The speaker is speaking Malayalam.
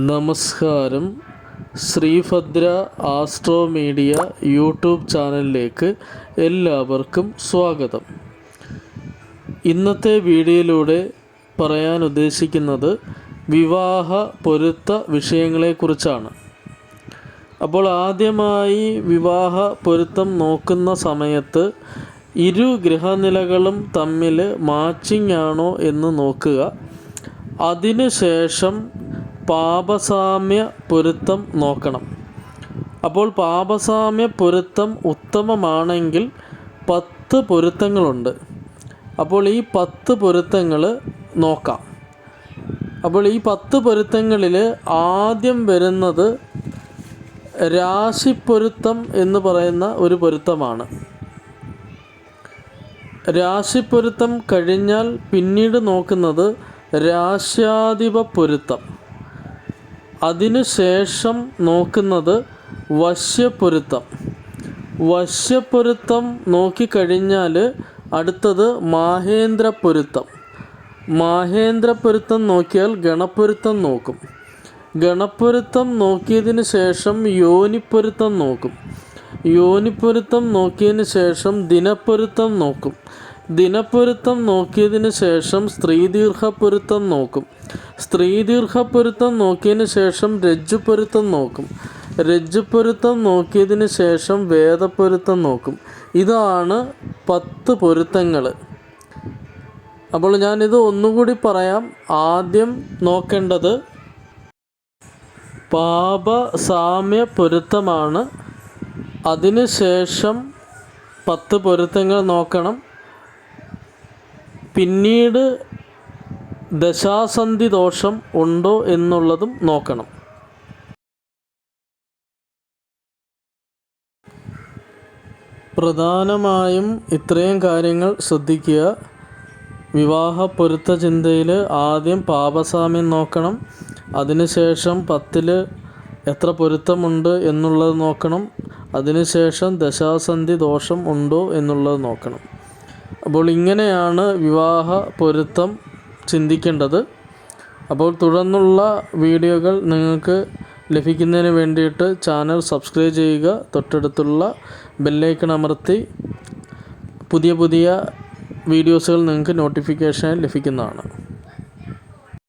നമസ്കാരം. ശ്രീഭദ്ര ആസ്ട്രോ മീഡിയ യൂട്യൂബ് ചാനലിലേക്ക് എല്ലാവർക്കും സ്വാഗതം. ഇന്നത്തെ വീഡിയോയിലൂടെ പറയാൻ ഉദ്ദേശിക്കുന്നത് വിവാഹ പൊരുത്ത വിഷയങ്ങളെക്കുറിച്ചാണ്. അപ്പോൾ ആദ്യമായി വിവാഹ പൊരുത്തം നോക്കുന്ന സമയത്ത് ഇരു ഗ്രഹനിലകളും തമ്മിൽ മാച്ചിങ് ആണോ എന്ന് നോക്കുക. അതിനുശേഷം പാപസാമ്യ പൊരുത്തം നോക്കണം. അപ്പോൾ പാപസാമ്യ പൊരുത്തം ഉത്തമമാണെങ്കിൽ 10 പൊരുത്തങ്ങളുണ്ട്. അപ്പോൾ ഈ 10 പൊരുത്തങ്ങൾ നോക്കാം. അപ്പോൾ ഈ 10 പൊരുത്തങ്ങളിൽ ആദ്യം വരുന്നത് രാശിപ്പൊരുത്തം എന്ന് പറയുന്ന ഒരു പൊരുത്തമാണ്. രാശിപ്പൊരുത്തം കഴിഞ്ഞാൽ പിന്നീട് നോക്കുന്നത് രാശ്യാധിപ പൊരുത്തം. അതിനുശേഷം നോക്കുന്നത് വശ്യപ്പൊരുത്തം. വശ്യപ്പൊരുത്തം നോക്കിക്കഴിഞ്ഞാൽ അടുത്തത് മാഹേന്ദ്രപ്പൊരുത്തം. മാഹേന്ദ്രപ്പൊരുത്തം നോക്കിയാൽ ഗണപ്പൊരുത്തം നോക്കും. ഗണപ്പൊരുത്തം നോക്കിയതിന് ശേഷം യോനിപ്പൊരുത്തം നോക്കും. യോനിപ്പൊരുത്തം നോക്കിയതിന് ശേഷം ദിനപ്പൊരുത്തം നോക്കും. ദിനപ്പൊരുത്തം നോക്കിയതിന് ശേഷം സ്ത്രീദീർഘപ്പൊരുത്തം നോക്കും. സ്ത്രീദീർഘപ്പൊരുത്തം നോക്കിയതിന് ശേഷം രജ്ജുപ്പൊരുത്തം നോക്കും. രജ്ജുപ്പൊരുത്തം നോക്കിയതിന് ശേഷം വേദപ്പൊരുത്തം നോക്കും. ഇതാണ് 10 പൊരുത്തങ്ങൾ. അപ്പോൾ ഞാനിത് ഒന്നുകൂടി പറയാം. ആദ്യം നോക്കേണ്ടത് പാപസാമ്യ പൊരുത്തമാണ്. അതിനുശേഷം 10 പൊരുത്തങ്ങൾ നോക്കണം. പിന്നീട് ദശാസന്ധി ദോഷം ഉണ്ടോ എന്നുള്ളതും നോക്കണം. പ്രധാനമായും ഇത്രയും കാര്യങ്ങൾ ശ്രദ്ധിക്കുക. വിവാഹ പൊരുത്ത ചിന്തയിൽ ആദ്യം പാപസാമ്യം നോക്കണം. അതിനുശേഷം 10 എത്ര പൊരുത്തമുണ്ട് എന്നുള്ളത് നോക്കണം. അതിനുശേഷം ദശാസന്ധി ദോഷം ഉണ്ടോ എന്നുള്ളത് നോക്കണം. അപ്പോൾ ഇങ്ങനെയാണ് വിവാഹ പൊരുത്തം ചിന്തിക്കേണ്ടത്. അപ്പോൾ തുടർന്നുള്ള വീഡിയോകൾ നിങ്ങൾക്ക് ലഭിക്കുന്നതിന് വേണ്ടിയിട്ട് ചാനൽ സബ്സ്ക്രൈബ് ചെയ്യുക. തൊട്ടടുത്തുള്ള ബെല്ലൈക്കൺ അമർത്തി പുതിയ വീഡിയോസുകൾ നിങ്ങൾക്ക് നോട്ടിഫിക്കേഷൻ ലഭിക്കുന്നതാണ്.